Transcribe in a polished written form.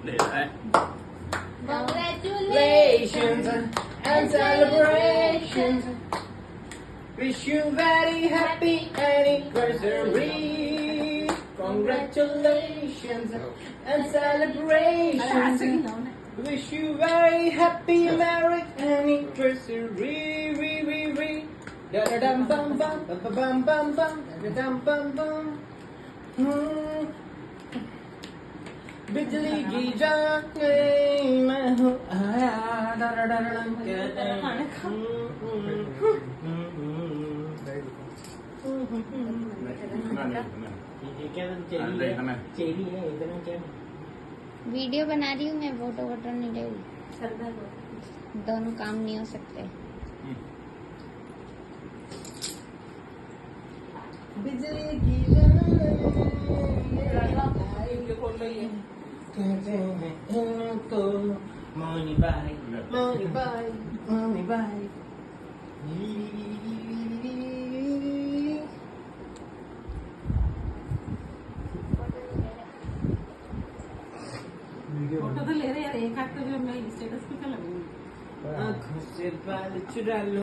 Congratulations and celebrations. Wish you very happy anniversary. Congratulations and celebrations. Wish you very happy merry anniversary. Da da dum bum bum bum bum bum bum da dum bum bum. बिजली की जाने मैं हूँ आया video बना रही हूँ मैं, फोटो वोटो नहीं ले रही। दोनों काम नहीं हो सकते। बिजली की जाने कहते हैं इनको मोनी बाई मोनी बाई मोनी बाई। फोटो तो ले रहे यार, एक हाथ तो जो मैं स्टेटस पे क्या लगूंगी। आँखों से बाल चुरा लो।